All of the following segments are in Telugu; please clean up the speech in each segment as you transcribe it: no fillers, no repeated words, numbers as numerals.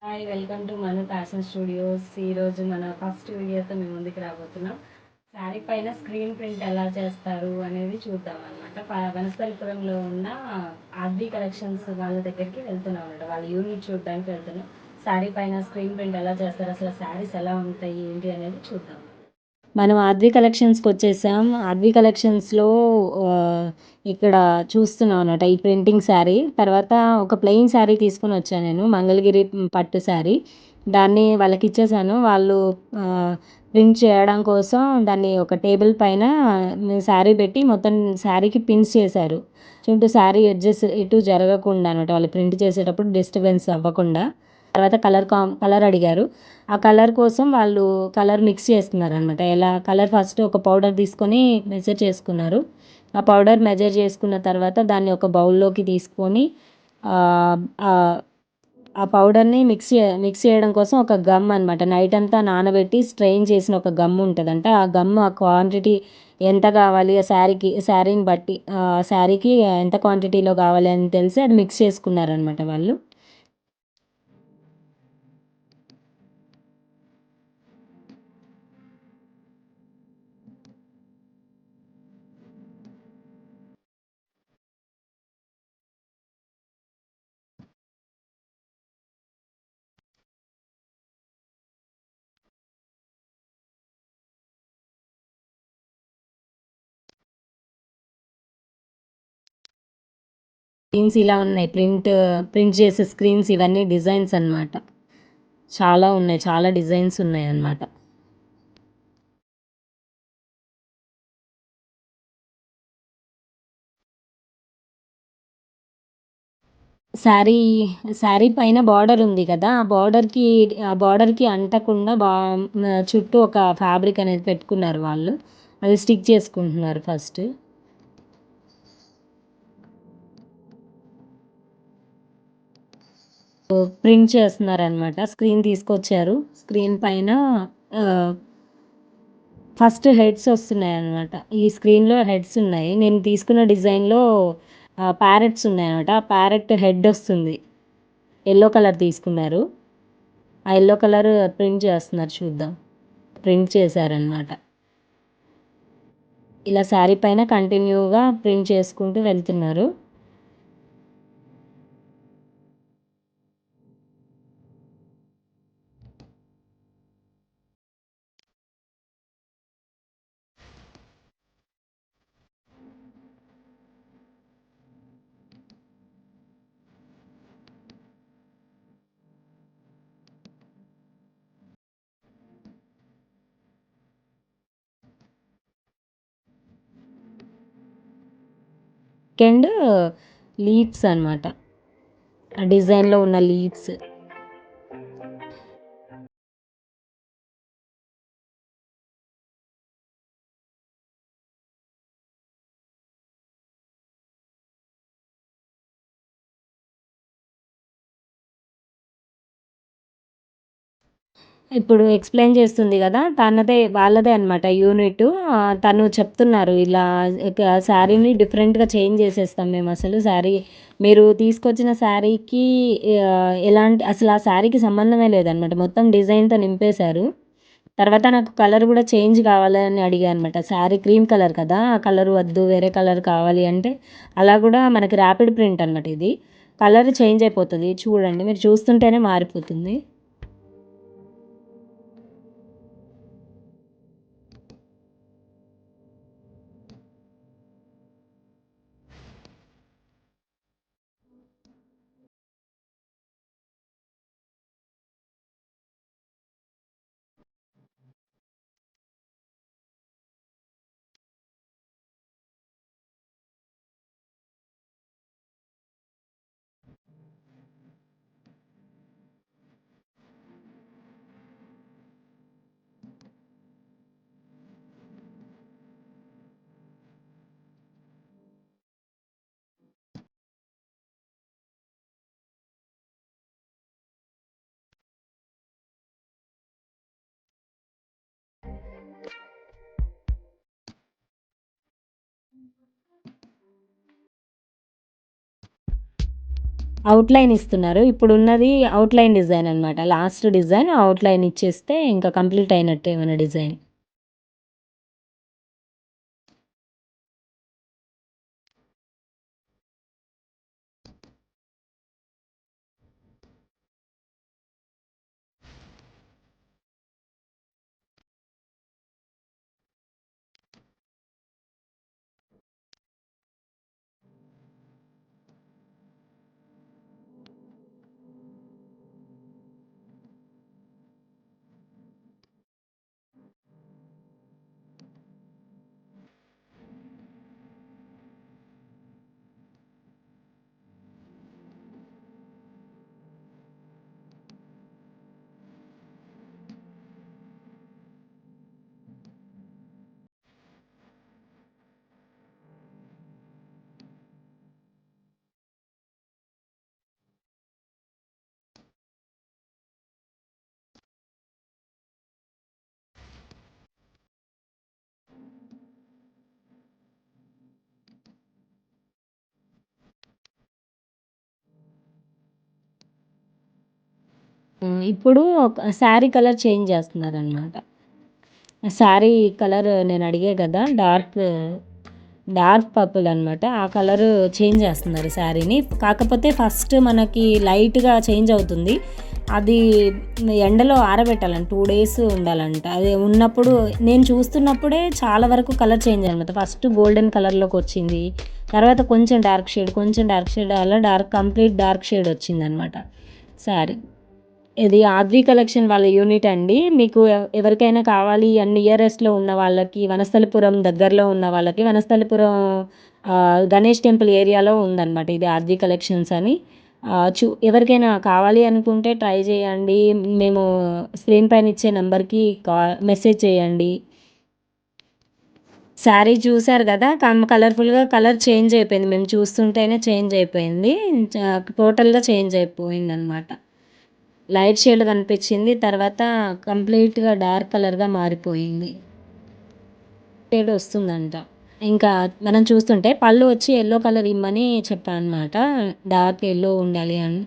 Hi welcome to Manu fashion studios. ఈరోజు మన ఫస్ట్ వీడియోతో మేము ముందుకు రాబోతున్నాం. శారీ పైన స్క్రీన్ ప్రింట్ ఎలా చేస్తారు అనేది చూద్దాం అనమాట. వనస్థలిపురంలో ఉన్న ఆర్బీ కలెక్షన్స్ వాళ్ళ దగ్గరికి వెళ్తున్నాం అనమాట. వాళ్ళ యూనిట్ చూడడానికి వెళ్తున్నాం. శారీ పైన స్క్రీన్ ప్రింట్ ఎలా చేస్తారు, అసలు శారీస్ ఎలా ఉంటాయి ఏంటి అనేది చూద్దాం. మనం ఆర్వి కలెక్షన్స్కి వచ్చేసాం. ఆర్వి కలెక్షన్స్లో ఇక్కడ చూస్తున్నాం అనమాట ఈ ప్రింటింగ్ శారీ. తర్వాత ఒక ప్లెయిన్ శారీ తీసుకుని వచ్చాను నేను, మంగళగిరి పట్టు శారీ. దాన్ని వాళ్ళకి ఇచ్చేసాను. వాళ్ళు ప్రింట్ చేయడం కోసం దాన్ని ఒక టేబుల్ పైన శారీ పెట్టి మొత్తం శారీకి పిన్స్ చేశారు. చుట్టూ శారీ ఎడ్జెస్ ఇటు జరగకుండా అనమాట, వాళ్ళు ప్రింట్ చేసేటప్పుడు డిస్టర్బెన్స్ అవ్వకుండా. తర్వాత కలర్ అడిగారు. ఆ కలర్ కోసం వాళ్ళు కలర్ మిక్స్ చేస్తున్నారు అనమాట. ఎలా కలర్ ఫస్ట్ ఒక పౌడర్ తీసుకొని మెజర్ చేసుకున్నారు. ఆ పౌడర్ మెజర్ చేసుకున్న తర్వాత దాన్ని ఒక బౌల్లోకి తీసుకొని ఆ పౌడర్ని మిక్స్ చేయడం కోసం ఒక గమ్ అనమాట, నైట్ అంతా నానబెట్టి స్ట్రెయిన్ చేసిన ఒక గమ్ ఉంటుందంట. ఆ గమ్ ఆ క్వాంటిటీ ఎంత కావాలి, ఆ శారీని బట్టి శారీకి ఎంత క్వాంటిటీలో కావాలి అని తెలిసి అది మిక్స్ చేసుకున్నారనమాట వాళ్ళు. స్క్రీన్స్ ఇలా ఉన్నాయి, ప్రింట్ చేసే స్క్రీన్స్ ఇవన్నీ డిజైన్స్ అనమాట. చాలా ఉన్నాయి, చాలా డిజైన్స్ ఉన్నాయి అన్నమాట. శారీ శారీ పైన బార్డర్ ఉంది కదా, ఆ బార్డర్కి అంటకుండా చుట్టూ ఒక ఫ్యాబ్రిక్ అనేది పెట్టుకున్నారు వాళ్ళు. అది స్టిక్ చేసుకుంటున్నారు ఫస్ట్. ప్రింట్ చేస్తున్నారనమాట. స్క్రీన్ తీసుకొచ్చారు. స్క్రీన్ పైన ఫస్ట్ హెడ్స్ వస్తున్నాయి అనమాట. ఈ స్క్రీన్లో హెడ్స్ ఉన్నాయి. నేను తీసుకున్న డిజైన్లో ప్యారెట్స్ ఉన్నాయి అనమాట. ఆ ప్యారెట్ హెడ్ వస్తుంది. ఎల్లో కలర్ తీసుకున్నారు. ఆ ఎల్లో కలర్ ప్రింట్ చేస్తున్నారు, చూద్దాం. ప్రింట్ చేశారనమాట. ఇలా శారీ పైన కంటిన్యూగా ప్రింట్ చేసుకుంటూ వెళ్తున్నారు. సెకండ్ లీవ్స్ అనమాట, ఆ డిజైన్లో ఉన్న లీవ్స్. ఇప్పుడు ఎక్స్ప్లెయిన్ చేస్తుంది కదా, వాళ్ళదే అనమాట యూనిట్. తను చెప్తున్నారు ఇలా శారీని డిఫరెంట్గా చేంజ్ చేసేస్తాం మేము. అసలు శారీ మీరు తీసుకొచ్చిన శారీకి ఎలాంటి అసలు ఆ శారీకి సంబంధమే లేదనమాట, మొత్తం డిజైన్తో నింపేశారు. తర్వాత నాకు కలర్ కూడా చేంజ్ కావాలని అడిగా అనమాట. శారీ క్రీమ్ కలర్ కదా, ఆ కలర్ వద్దు వేరే కలర్ కావాలి అంటే, అలా కూడా మనకి ర్యాపిడ్ ప్రింట్ అనమాట. ఇది కలర్ చేంజ్ అయిపోతుంది, చూడండి, మీరు చూస్తుంటేనే మారిపోతుంది. అవుట్‌లైన్ ఇస్తున్నారు. ఇప్పుడున్నది అవుట్‌లైన్ డిజైన్ అనమాట. లాస్ట్ డిజైన్ అవుట్‌లైన్ ఇచ్చేస్తే ఇంకా కంప్లీట్ అయినట్టే మన డిజైన్. ఇప్పుడు ఒక శారీ కలర్ చేంజ్ చేస్తున్నారనమాట. శారీ కలర్ నేను అడిగా కదా! డార్క్ పర్పుల్ అనమాట. ఆ కలరు చేంజ్ చేస్తున్నారు శారీని. కాకపోతే ఫస్ట్ మనకి లైట్‌గా చేంజ్ అవుతుంది. అది ఎండలో ఆరబెట్టాలంట. 2 డేస్ ఉండాలంట. అది ఉన్నప్పుడు నేను చూస్తున్నప్పుడే చాలా వరకు కలర్ చేంజ్ అయిందనమాట. ఫస్ట్ గోల్డెన్ కలర్‌లోకొచ్చింది. తర్వాత కొంచెం డార్క్ షేడ్, కొంచెం డార్క్ షేడ్ అలా కంప్లీట్ డార్క్ షేడ్ వచ్చిందనమాట శారీ. ఇది ఆద్వి కలెక్షన్ వాళ్ళ యూనిట్ అండి. మీకు ఎవరికైనా కావాలి నియరెస్ట్‌లో ఉన్న వాళ్ళకి, వనస్థలిపురం దగ్గరలో ఉన్న వాళ్ళకి, వనస్థలిపురం గణేష్ టెంపుల్ ఏరియాలో ఉందనమాట ఇది ఆద్వి కలెక్షన్స్ అని. ఎవరికైనా కావాలి అనుకుంటే ట్రై చేయండి. మేము స్క్రీన్ పైన ఇచ్చే నెంబర్‌కి మెసేజ్ చేయండి. శారీ చూసారు కదా! కలర్‌ఫుల్‌గా కలర్ చేంజ్ అయిపోయింది. మేము చూస్తుంటేనే చేంజ్ అయిపోయింది. టోటల్‌గా చేంజ్ అయిపోయిందనమాట. లైట్ షేడ్ కనిపించింది. తర్వాత కంప్లీట్‌గా డార్క్ కలర్‌గా మారిపోయింది. షేడ్ వస్తుందంట. ఇంకా మనం చూస్తుంటే పళ్ళు వచ్చి యెల్లో కలర్ ఇమ్మని చెప్పానన్నమాట. డార్క్ యెల్లో ఉండాలి అని.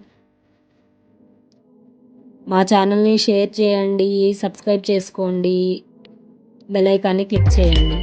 మా ఛానల్‌ని షేర్ చేయండి, సబ్స్క్రైబ్ చేసుకోండి, బెల్ ఐకాన్‌ని క్లిక్ చేయండి.